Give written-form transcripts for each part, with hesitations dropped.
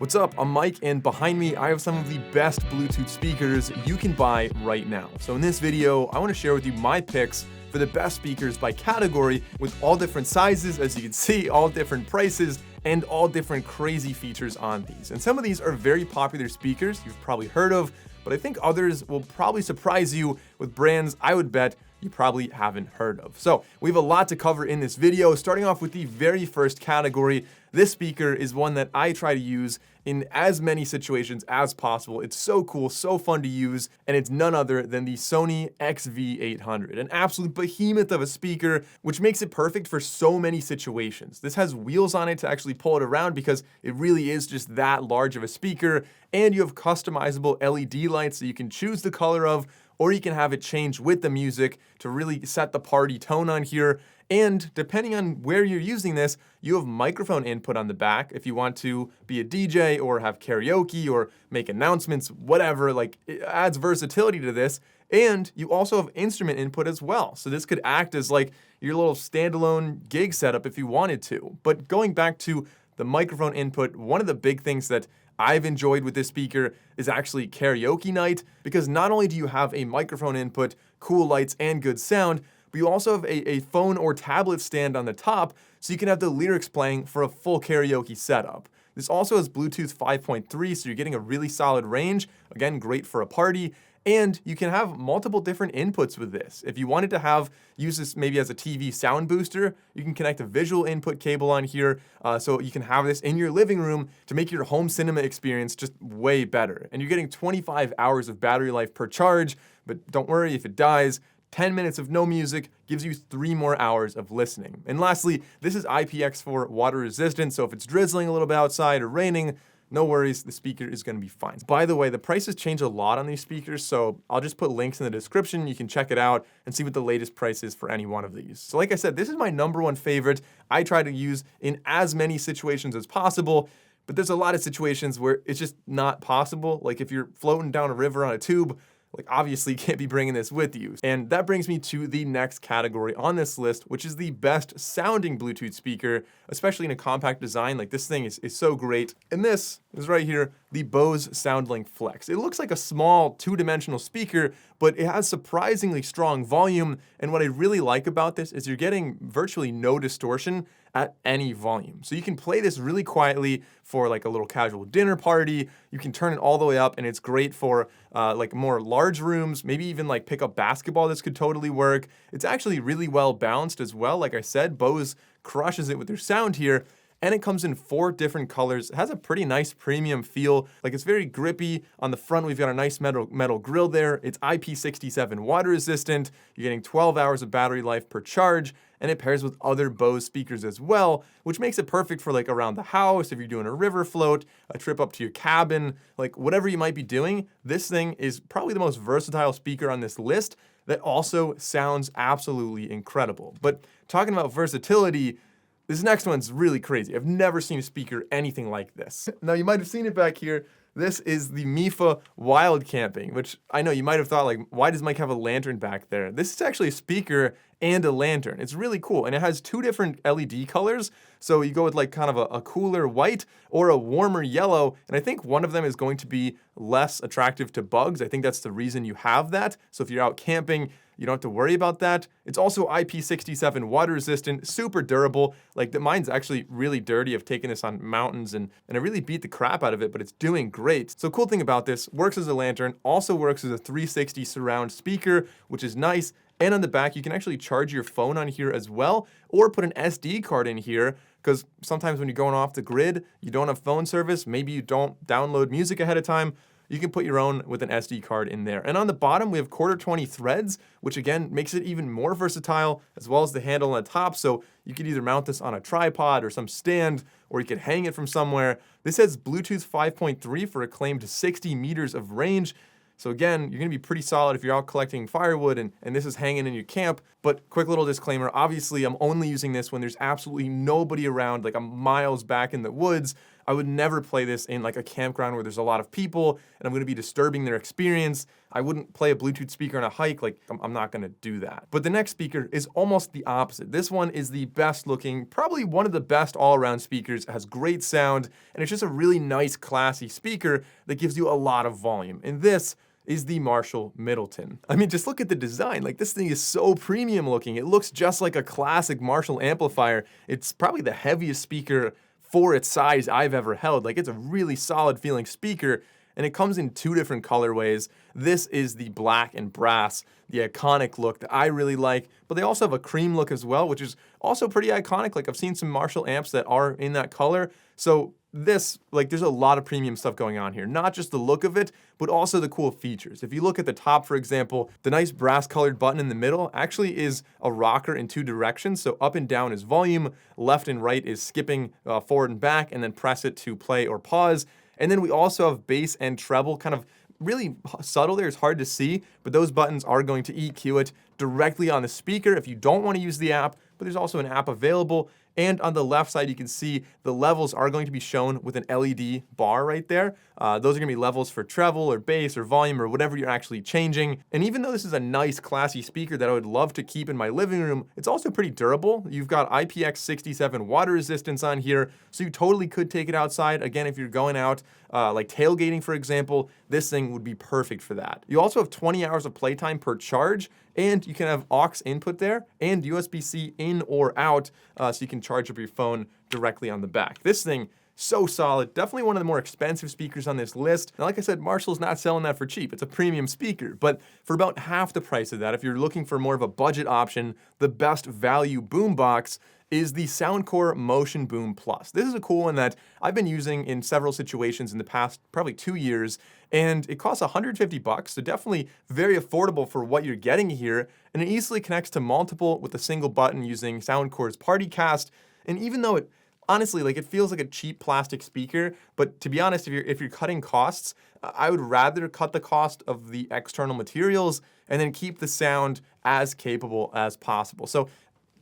What's up? I'm Mike, and behind me I have some of the best Bluetooth speakers you can buy right now. So in this video, I want to share with you my picks for the best speakers by category with all different sizes, as you can see, all different prices, and all different crazy features on these. And some of these are very popular speakers you've probably heard of, but I think others will probably surprise you with brands I would bet you probably haven't heard of. So we have a lot to cover in this video, starting off with the very first category. This speaker is one that I try to use in as many situations as possible. It's so cool, so fun to use, and it's none other than the Sony XV800, an absolute behemoth of a speaker, which makes it perfect for so many situations. This has wheels on it to actually pull it around because it really is just that large of a speaker, and you have customizable LED lights that you can choose the color of, or you can have it change with the music to really set the party tone on here. And depending on where you're using this, you have microphone input on the back if you want to be a DJ or have karaoke or make announcements, whatever. Like, it adds versatility to this. And you also have instrument input as well. So this could act as like your little standalone gig setup if you wanted to. But going back to the microphone input, one of the big things that I've enjoyed with this speaker is actually karaoke night, because not only do you have a microphone input, cool lights, and good sound, but you also have a phone or tablet stand on the top, so you can have the lyrics playing for a full karaoke setup. This also has Bluetooth 5.3, so you're getting a really solid range. Again, great for a party. And you can have multiple different inputs with this. If you wanted to use this maybe as a TV sound booster, you can connect a visual input cable on here, so you can have this in your living room to make your home cinema experience just way better. And you're getting 25 hours of battery life per charge, but don't worry if it dies. 10 minutes of no music gives you 3 more hours of listening. And lastly, this is IPX4 water resistant, so if it's drizzling a little bit outside or raining, no worries, the speaker is going to be fine. By the way, the prices change a lot on these speakers, so I'll just put links in the description. You can check it out and see what the latest price is for any one of these. So like I said, this is my #1 favorite. I try to use in as many situations as possible, but there's a lot of situations where it's just not possible. Like if you're floating down a river on a tube, like obviously you can't be bringing this with you. And that brings me to the next category on this list, which is the best sounding Bluetooth speaker, especially in a compact design. Like this thing is so great. And this is right here, the Bose SoundLink Flex. It looks like a small 2-dimensional speaker, but it has surprisingly strong volume. And what I really like about this is you're getting virtually no distortion at any volume. So you can play this really quietly for like a little casual dinner party. You can turn it all the way up, and it's great for like more large rooms, maybe even like pick up basketball. This could totally work. It's actually really well balanced as well. Like I said, Bose crushes it with their sound here. And it comes in 4 different colors. It has a pretty nice premium feel. Like it's very grippy. On the front, we've got a nice metal grill there. It's IP67 water resistant. You're getting 12 hours of battery life per charge, and it pairs with other Bose speakers as well, which makes it perfect for like around the house, if you're doing a river float, a trip up to your cabin, like whatever you might be doing. This thing is probably the most versatile speaker on this list that also sounds absolutely incredible. But talking about versatility, this next one's really crazy. I've never seen a speaker anything like this. Now, you might have seen it back here. This is the Mifa Wild Camping, which I know you might have thought, like, why does Mike have a lantern back there? This is actually a speaker and a lantern. It's really cool, and it has 2 different LED colors. So you go with like kind of a cooler white or a warmer yellow, and I think one of them is going to be less attractive to bugs. I think that's the reason you have that. So if you're out camping, you don't have to worry about that. It's also IP67 water resistant, super durable. Like mine's actually really dirty. I've taken this on mountains and I really beat the crap out of it, but it's doing great. So cool thing about this, works as a lantern, also works as a 360 surround speaker, which is nice. And on the back, you can actually charge your phone on here as well, or put an SD card in here, because sometimes when you're going off the grid, you don't have phone service, maybe you don't download music ahead of time, you can put your own with an SD card in there. And on the bottom, we have 1/4-20 threads, which again makes it even more versatile, as well as the handle on the top. So you could either mount this on a tripod or some stand, or you could hang it from somewhere. This has Bluetooth 5.3 for a claimed 60 meters of range. So again, you're gonna be pretty solid if you're out collecting firewood and this is hanging in your camp. But quick little disclaimer, obviously I'm only using this when there's absolutely nobody around, like I'm miles back in the woods. I would never play this in like a campground where there's a lot of people and I'm gonna be disturbing their experience. I wouldn't play a Bluetooth speaker on a hike, like I'm not gonna do that. But the next speaker is almost the opposite. This one is the best looking, probably one of the best all-around speakers. It has great sound, and it's just a really nice, classy speaker that gives you a lot of volume. And this is the Marshall Middleton. I mean, just look at the design. Like, this thing is so premium looking. It looks just like a classic Marshall amplifier. It's probably the heaviest speaker for its size I've ever held. Like, it's a really solid feeling speaker, and it comes in 2 different colorways. This is the black and brass, the iconic look that I really like, but they also have a cream look as well, which is also pretty iconic. Like, I've seen some Marshall amps that are in that color. So this, like, there's a lot of premium stuff going on here. Not just the look of it, but also the cool features. If you look at the top, for example, the nice brass colored button in the middle actually is a rocker in 2 directions. So up and down is volume, left and right is skipping forward and back, and then press it to play or pause. And then we also have bass and treble, kind of really subtle there. It's hard to see, but those buttons are going to EQ it directly on the speaker if you don't want to use the app, but there's also an app available. And on the left side, you can see the levels are going to be shown with an LED bar right there. Those are gonna be levels for treble or bass or volume or whatever you're actually changing. And even though this is a nice, classy speaker that I would love to keep in my living room, it's also pretty durable. You've got IPX67 water resistance on here, so you totally could take it outside. Again, if you're going out, like tailgating, for example, this thing would be perfect for that. You also have 20 hours of playtime per charge, and you can have aux input there and USB-C in or out, so you can charge up your phone directly on the back. This thing, so solid. Definitely one of the more expensive speakers on this list. And like I said, Marshall's not selling that for cheap. It's a premium speaker, but for about half the price of that, if you're looking for more of a budget option, the best value boombox is the Soundcore Motion Boom Plus. This is a cool one that I've been using in several situations in the past probably 2 years, and it costs $150, so definitely very affordable for what you're getting here, and it easily connects to multiple with a single button using Soundcore's PartyCast. And even though it honestly, like, it feels like a cheap plastic speaker, but to be honest, if you're cutting costs, I would rather cut the cost of the external materials and then keep the sound as capable as possible. So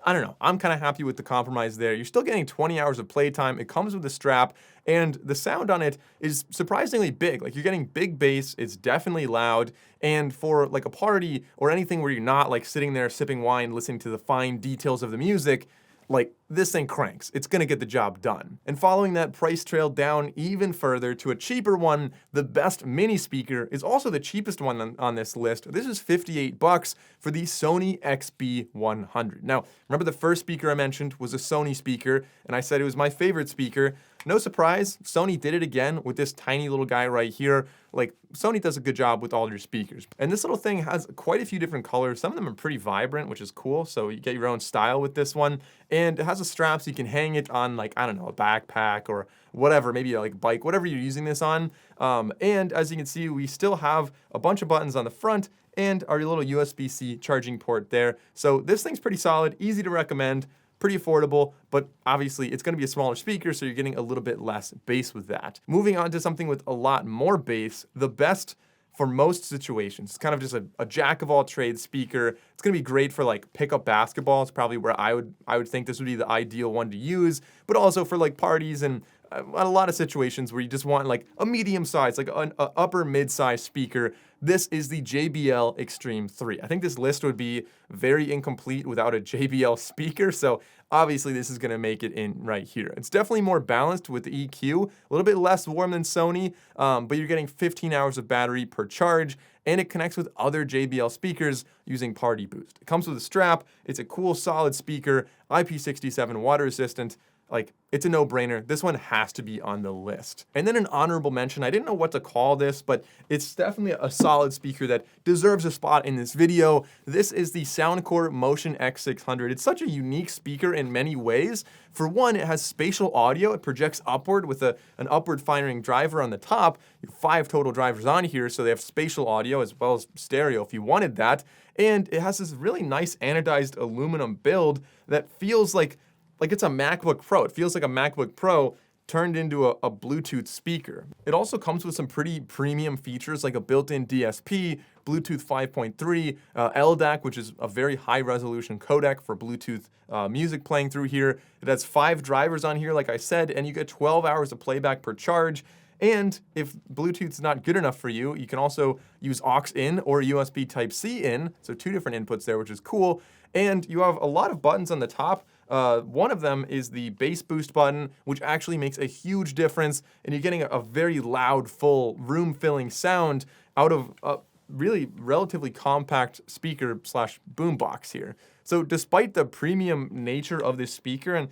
I don't know, I'm kind of happy with the compromise there. You're still getting 20 hours of playtime. It comes with a strap, and the sound on it is surprisingly big. Like, you're getting big bass, it's definitely loud, and for like a party or anything where you're not like sitting there sipping wine, listening to the fine details of the music, like, this thing cranks. It's gonna get the job done. And following that price trail down even further to a cheaper one, the best mini speaker is also the cheapest one on this list. This is $58 for the Sony XB100. Now, remember the first speaker I mentioned was a Sony speaker, and I said it was my favorite speaker. No surprise, Sony did it again with this tiny little guy right here. Like, Sony does a good job with all their speakers. And this little thing has quite a few different colors. Some of them are pretty vibrant, which is cool, so you get your own style with this one. And it has a strap so you can hang it on, like, I don't know, a backpack or whatever, maybe like a bike, whatever you're using this on. And as you can see, we still have a bunch of buttons on the front and our little USB-C charging port there. So this thing's pretty solid, easy to recommend, pretty affordable, but obviously it's gonna be a smaller speaker, so you're getting a little bit less bass with that. Moving on to something with a lot more bass, the best for most situations. It's kind of just a jack of all trades speaker. It's gonna be great for like pickup basketball. It's probably where I would think this would be the ideal one to use, but also for like parties and a lot of situations where you just want like a medium size, like an upper mid-size speaker. This is the JBL Extreme 3. I think this list would be very incomplete without a JBL speaker, so obviously this is gonna make it in right here. It's definitely more balanced with the EQ, a little bit less warm than Sony, but you're getting 15 hours of battery per charge, and it connects with other JBL speakers using Party Boost. It comes with a strap, it's a cool solid speaker, IP67 water resistant. Like, it's a no-brainer. This one has to be on the list. And then an honorable mention, I didn't know what to call this, but it's definitely a solid speaker that deserves a spot in this video. This is the Soundcore Motion X600. It's such a unique speaker in many ways. For one, it has spatial audio. It projects upward with an upward firing driver on the top. You have 5 total drivers on here, so they have spatial audio as well as stereo if you wanted that. And it has this really nice anodized aluminum build that feels like it's a MacBook Pro. It feels like a MacBook Pro turned into a Bluetooth speaker. It also comes with some pretty premium features like a built-in DSP, Bluetooth 5.3, LDAC, which is a very high-resolution codec for Bluetooth music playing through here. It has 5 drivers on here, like I said, and you get 12 hours of playback per charge. And if Bluetooth's not good enough for you, you can also use aux in or USB Type-C in, so 2 different inputs there, which is cool. And you have a lot of buttons on the top. One of them is the bass boost button, which actually makes a huge difference, and you're getting a very loud, full, room-filling sound out of a really relatively compact speaker slash boombox here. So despite the premium nature of this speaker, and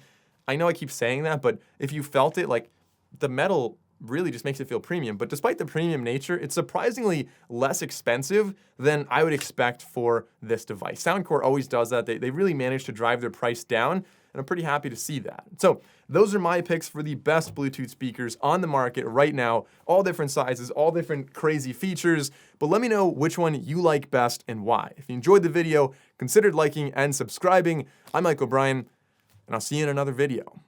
I know I keep saying that, but if you felt it, like, the metal really just makes it feel premium. But despite the premium nature, it's surprisingly less expensive than I would expect for this device. Soundcore always does that. They really manage to drive their price down, and I'm pretty happy to see that. So those are my picks for the best Bluetooth speakers on the market right now. All different sizes, all different crazy features. But let me know which one you like best and why. If you enjoyed the video, consider liking and subscribing. I'm Mike O'Brien, and I'll see you in another video.